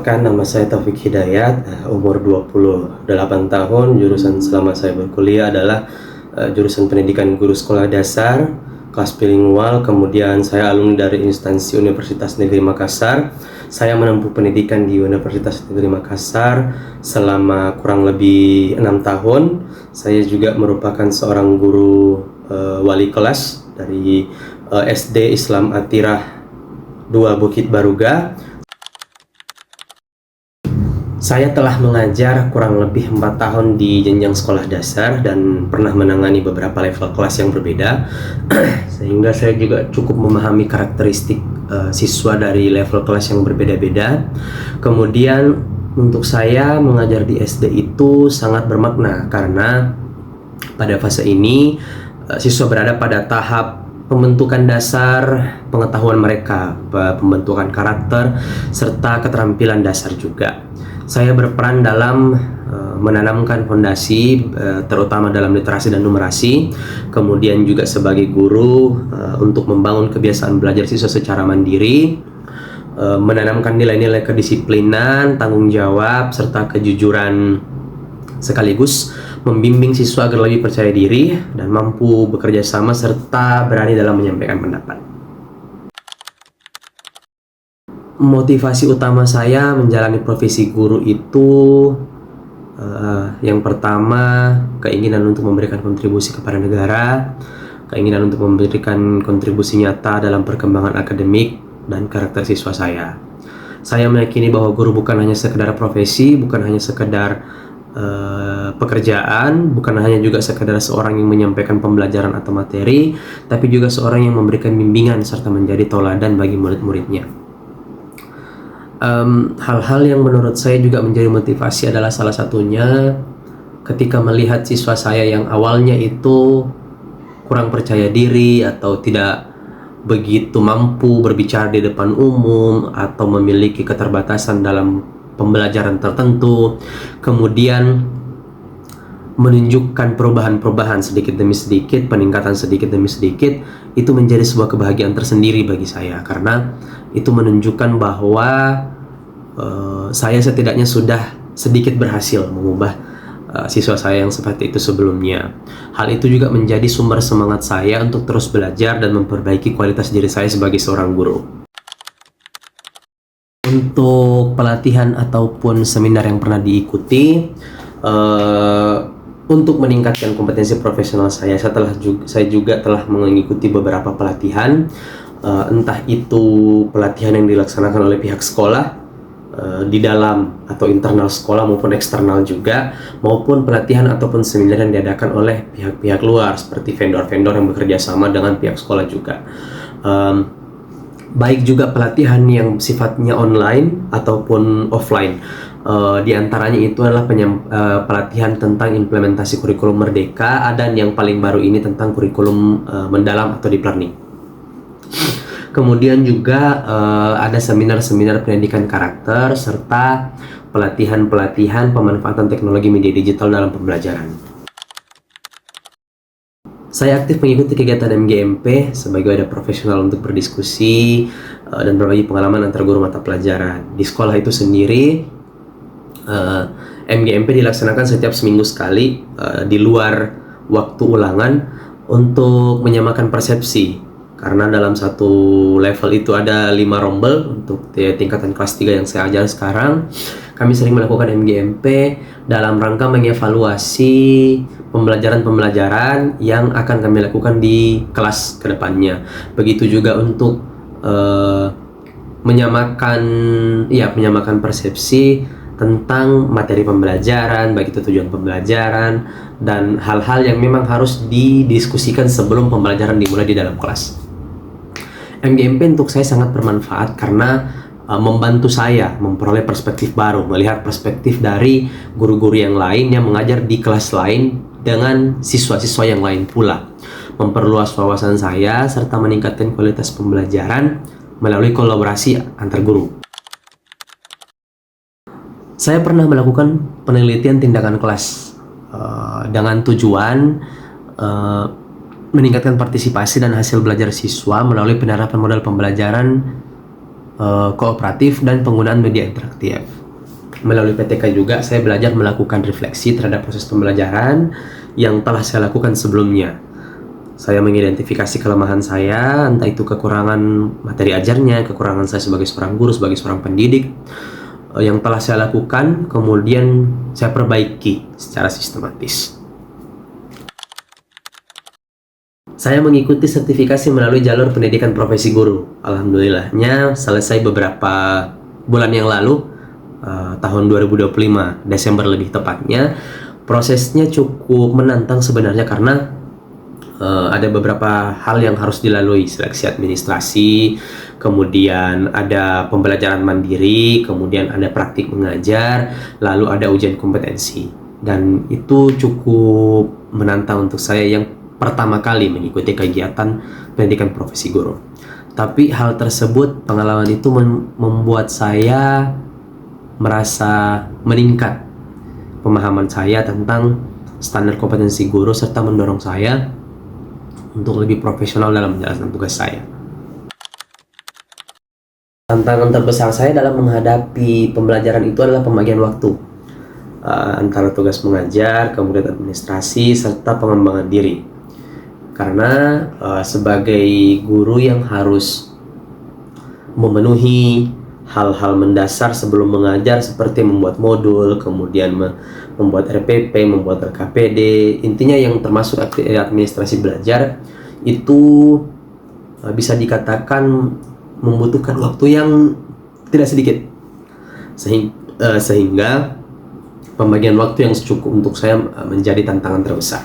Perkenalkan, nama saya Taufik Hidayat, umur 28 tahun, jurusan selama saya berkuliah adalah jurusan pendidikan guru sekolah dasar, kelas bilingual, kemudian saya alumni dari instansi Universitas Negeri Makassar. Saya menempuh pendidikan di Universitas Negeri Makassar selama kurang lebih 6 tahun. Saya juga merupakan seorang guru wali kelas dari SD Islam Atirah 2 Bukit Baruga. Saya telah mengajar kurang lebih 4 tahun di jenjang sekolah dasar dan pernah menangani beberapa level kelas yang berbeda sehingga saya juga cukup memahami karakteristik siswa dari level kelas yang berbeda-beda. Kemudian untuk saya mengajar di SD itu sangat bermakna karena pada fase ini siswa berada pada tahap pembentukan dasar pengetahuan mereka, pembentukan karakter, serta keterampilan dasar juga. Saya berperan dalam menanamkan fondasi terutama dalam literasi dan numerasi, kemudian juga sebagai guru untuk membangun kebiasaan belajar siswa secara mandiri, menanamkan nilai-nilai kedisiplinan, tanggung jawab, serta kejujuran, sekaligus membimbing siswa agar lebih percaya diri dan mampu bekerja sama serta berani dalam menyampaikan pendapat. Motivasi utama saya menjalani profesi guru itu yang pertama, keinginan untuk memberikan kontribusi kepada negara, keinginan untuk memberikan kontribusi nyata dalam perkembangan akademik dan karakter siswa saya. Saya meyakini bahwa guru bukan hanya sekedar profesi, bukan hanya sekedar pekerjaan, bukan hanya juga sekedar seorang yang menyampaikan pembelajaran atau materi, tapi juga seorang yang memberikan bimbingan serta menjadi tauladan bagi murid-muridnya. Hal-hal yang menurut saya juga menjadi motivasi adalah salah satunya ketika melihat siswa saya yang awalnya itu kurang percaya diri atau tidak begitu mampu berbicara di depan umum atau memiliki keterbatasan dalam pembelajaran tertentu, kemudian menunjukkan perubahan-perubahan sedikit demi sedikit, peningkatan sedikit demi sedikit, itu menjadi sebuah kebahagiaan tersendiri bagi saya karena itu menunjukkan bahwa saya setidaknya sudah sedikit berhasil mengubah siswa saya yang seperti itu sebelumnya. Hal itu juga menjadi sumber semangat saya untuk terus belajar dan memperbaiki kualitas diri saya sebagai seorang guru. Untuk pelatihan ataupun seminar yang pernah diikuti untuk meningkatkan kompetensi profesional saya juga telah mengikuti beberapa pelatihan, entah itu pelatihan yang dilaksanakan oleh pihak sekolah di dalam atau internal sekolah maupun eksternal juga, maupun pelatihan ataupun seminar yang diadakan oleh pihak-pihak luar seperti vendor-vendor yang bekerja sama dengan pihak sekolah juga. Baik juga pelatihan yang sifatnya online ataupun offline. Di antaranya itu adalah pelatihan tentang implementasi kurikulum Merdeka, dan yang paling baru ini tentang kurikulum mendalam atau deep learning. Kemudian juga ada seminar-seminar pendidikan karakter serta pelatihan-pelatihan pemanfaatan teknologi media digital dalam pembelajaran. Saya aktif mengikuti kegiatan MGMP sebagai wadah profesional untuk berdiskusi dan berbagi pengalaman antar guru mata pelajaran. Di sekolah itu sendiri, MGMP dilaksanakan setiap seminggu sekali di luar waktu ulangan untuk menyamakan persepsi. Karena dalam satu level itu ada 5 rombel untuk tingkatan kelas 3 yang saya ajar sekarang. Kami sering melakukan MGMP dalam rangka mengevaluasi pembelajaran-pembelajaran yang akan kami lakukan di kelas kedepannya. Begitu juga untuk menyamakan persepsi tentang materi pembelajaran, baik itu tujuan pembelajaran dan hal-hal yang memang harus didiskusikan sebelum pembelajaran dimulai di dalam kelas. MGMP untuk saya sangat bermanfaat karena membantu saya memperoleh perspektif baru, melihat perspektif dari guru-guru yang lain yang mengajar di kelas lain dengan siswa-siswa yang lain pula, memperluas wawasan saya serta meningkatkan kualitas pembelajaran melalui kolaborasi antar guru. Saya pernah melakukan penelitian tindakan kelas dengan tujuan meningkatkan partisipasi dan hasil belajar siswa melalui penerapan model pembelajaran kooperatif, dan penggunaan media interaktif. Melalui PTK juga saya belajar melakukan refleksi terhadap proses pembelajaran yang telah saya lakukan sebelumnya. Saya mengidentifikasi kelemahan saya, entah itu kekurangan materi ajarnya, kekurangan saya sebagai seorang guru, sebagai seorang pendidik, yang telah saya lakukan, kemudian saya perbaiki secara sistematis. Saya mengikuti sertifikasi melalui jalur pendidikan profesi guru. Alhamdulillahnya selesai beberapa bulan yang lalu, tahun 2025, Desember lebih tepatnya. Prosesnya cukup menantang sebenarnya karena ada beberapa hal yang harus dilalui, seleksi administrasi, kemudian ada pembelajaran mandiri, kemudian ada praktik mengajar, lalu ada ujian kompetensi. Dan itu cukup menantang untuk saya yang pertama kali mengikuti kegiatan pendidikan profesi guru. Tapi hal tersebut, pengalaman itu membuat saya merasa meningkat pemahaman saya tentang standar kompetensi guru, serta mendorong saya untuk lebih profesional dalam menjalankan tugas saya. Tantangan terbesar saya dalam menghadapi pembelajaran itu adalah pembagian waktu antara tugas mengajar, kemudian administrasi, serta pengembangan diri. Karena sebagai guru yang harus memenuhi hal-hal mendasar sebelum mengajar, seperti membuat modul, kemudian membuat RPP, membuat RKPD, intinya yang termasuk administrasi belajar, itu bisa dikatakan membutuhkan waktu yang tidak sedikit, sehingga pembagian waktu yang cukup untuk saya menjadi tantangan terbesar.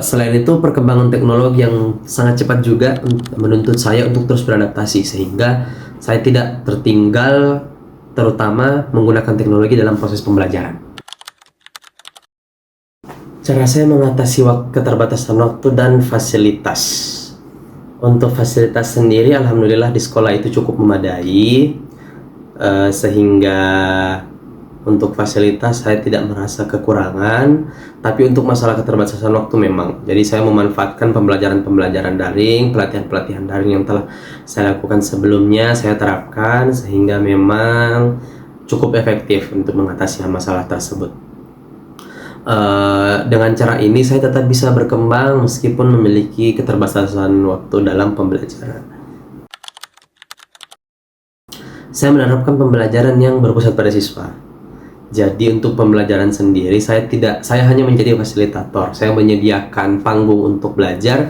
Selain itu, perkembangan teknologi yang sangat cepat juga menuntut saya untuk terus beradaptasi, sehingga saya tidak tertinggal, terutama menggunakan teknologi dalam proses pembelajaran. Cara saya mengatasi keterbatasan waktu dan fasilitas. Untuk fasilitas sendiri, alhamdulillah di sekolah itu cukup memadai, sehingga untuk fasilitas saya tidak merasa kekurangan. Tapi untuk masalah keterbatasan waktu memang, jadi saya memanfaatkan pembelajaran daring, pelatihan daring yang telah saya lakukan sebelumnya, saya terapkan, sehingga memang cukup efektif untuk mengatasi masalah tersebut. Dengan cara ini saya tetap bisa berkembang meskipun memiliki keterbatasan waktu dalam pembelajaran. Saya menerapkan pembelajaran yang berpusat pada siswa. Jadi untuk pembelajaran sendiri saya hanya menjadi fasilitator. Saya menyediakan panggung untuk belajar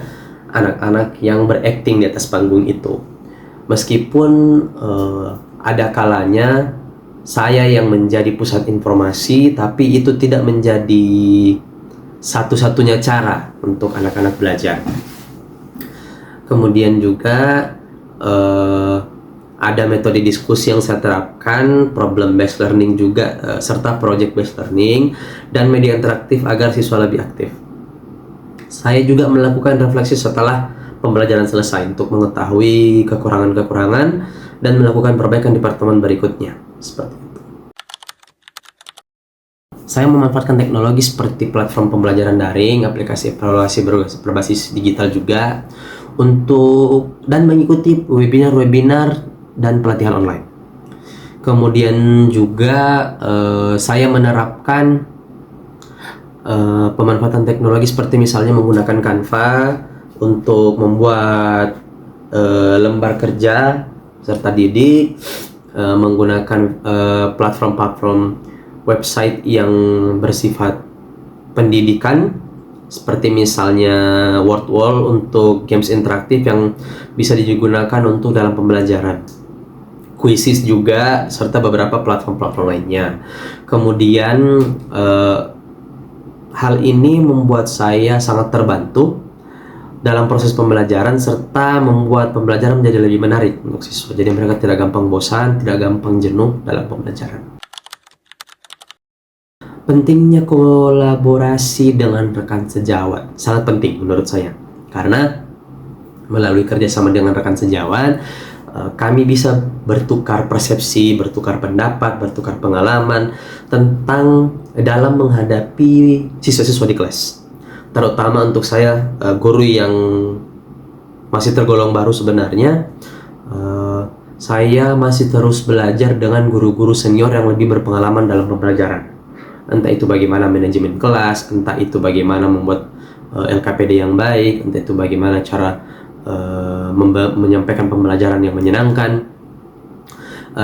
anak-anak yang berakting di atas panggung itu. Meskipun ada kalanya saya yang menjadi pusat informasi, tapi itu tidak menjadi satu-satunya cara untuk anak-anak belajar. Kemudian juga ada metode diskusi yang saya terapkan, problem based learning juga, serta project based learning, dan media interaktif agar siswa lebih aktif. Saya juga melakukan refleksi setelah pembelajaran selesai untuk mengetahui kekurangan-kekurangan dan melakukan perbaikan di pertemuan berikutnya. Seperti itu. Saya memanfaatkan teknologi seperti platform pembelajaran daring, aplikasi evaluasi berbasis digital juga, dan mengikuti webinar dan pelatihan online. Kemudian juga saya menerapkan pemanfaatan teknologi seperti misalnya menggunakan Canva untuk membuat lembar kerja serta didik, menggunakan platform website yang bersifat pendidikan seperti misalnya WordWall untuk games interaktif yang bisa digunakan untuk dalam pembelajaran, Quizzes juga, serta beberapa platform-platform lainnya. Kemudian hal ini membuat saya sangat terbantu dalam proses pembelajaran, serta membuat pembelajaran menjadi lebih menarik untuk siswa. Jadi mereka tidak gampang bosan, tidak gampang jenuh dalam pembelajaran. Pentingnya kolaborasi dengan rekan sejawat sangat penting menurut saya, karena melalui kerjasama dengan rekan sejawat kami bisa bertukar persepsi, bertukar pendapat, bertukar pengalaman tentang dalam menghadapi siswa-siswa di kelas. Terutama untuk saya, guru yang masih tergolong baru sebenarnya, saya masih terus belajar dengan guru-guru senior yang lebih berpengalaman dalam pembelajaran. Entah itu bagaimana manajemen kelas, entah itu bagaimana membuat LKPD yang baik, entah itu bagaimana cara menyampaikan pembelajaran yang menyenangkan.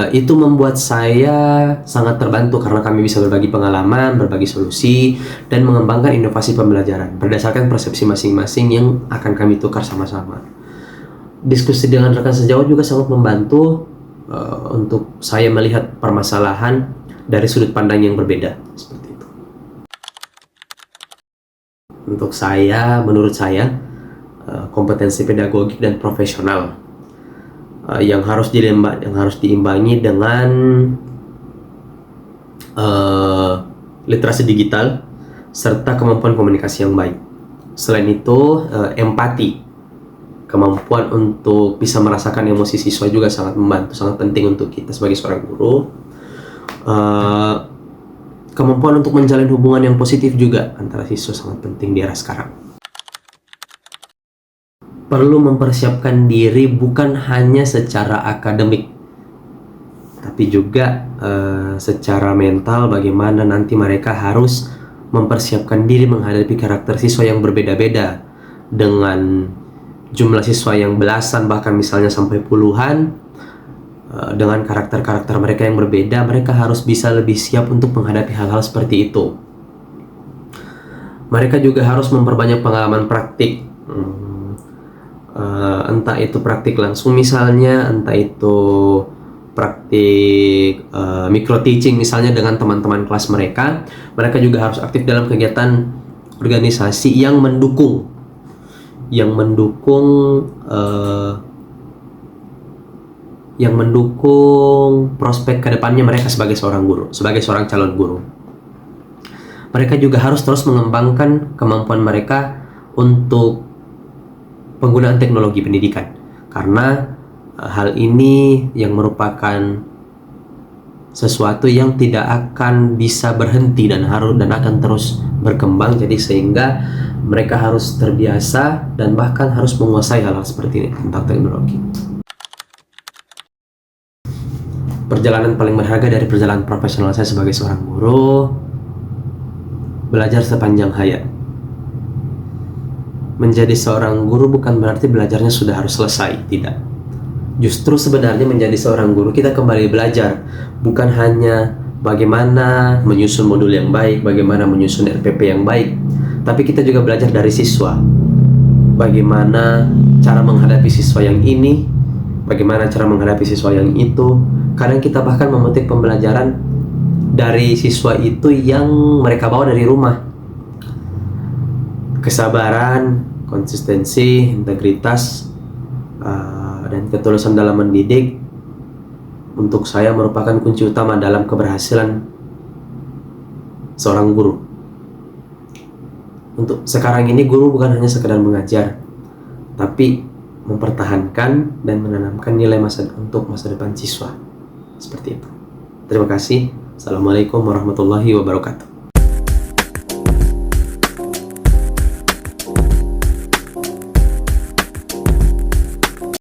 Itu membuat saya sangat terbantu karena kami bisa berbagi pengalaman, berbagi solusi, dan mengembangkan inovasi pembelajaran berdasarkan persepsi masing-masing yang akan kami tukar sama-sama. Diskusi dengan rekan sejawat juga sangat membantu untuk saya melihat permasalahan dari sudut pandang yang berbeda, seperti itu. Untuk saya, menurut saya, kompetensi pedagogik dan profesional yang harus diimbangi dengan literasi digital serta kemampuan komunikasi yang baik. Selain itu, empati, kemampuan untuk bisa merasakan emosi siswa juga sangat membantu, sangat penting untuk kita sebagai seorang guru. Kemampuan untuk menjalin hubungan yang positif juga antara siswa sangat penting di era sekarang. Perlu mempersiapkan diri bukan hanya secara akademik, tapi juga secara mental, bagaimana nanti mereka harus mempersiapkan diri menghadapi karakter siswa yang berbeda-beda dengan jumlah siswa yang belasan, bahkan misalnya sampai puluhan. Dengan karakter-karakter mereka yang berbeda, mereka harus bisa lebih siap untuk menghadapi hal-hal seperti itu. Mereka juga harus memperbanyak pengalaman praktik, entah itu praktik langsung misalnya, entah itu praktik micro teaching misalnya dengan teman-teman kelas mereka. Mereka juga harus aktif dalam kegiatan organisasi yang mendukung prospek kedepannya mereka sebagai seorang guru, sebagai seorang calon guru. Mereka juga harus terus mengembangkan kemampuan mereka untuk penggunaan teknologi pendidikan, karena hal ini yang merupakan sesuatu yang tidak akan bisa berhenti dan akan terus berkembang. Jadi sehingga mereka harus terbiasa dan bahkan harus menguasai hal-hal seperti ini tentang teknologi. Perjalanan paling berharga dari perjalanan profesional saya sebagai seorang guru, belajar sepanjang hayat. Menjadi seorang guru bukan berarti belajarnya sudah harus selesai, tidak. Justru sebenarnya menjadi seorang guru kita kembali belajar, bukan hanya bagaimana menyusun modul yang baik, bagaimana menyusun RPP yang baik, tapi kita juga belajar dari siswa. Bagaimana cara menghadapi siswa yang ini, bagaimana cara menghadapi siswa yang itu. Kadang kita bahkan memetik pembelajaran dari siswa itu yang mereka bawa dari rumah. Kesabaran, konsistensi, integritas, dan ketulusan dalam mendidik untuk saya merupakan kunci utama dalam keberhasilan seorang guru. Untuk sekarang ini guru bukan hanya sekedar mengajar, tapi mempertahankan dan menanamkan nilai untuk masa depan siswa. Seperti itu. Terima kasih. Assalamualaikum warahmatullahi wabarakatuh.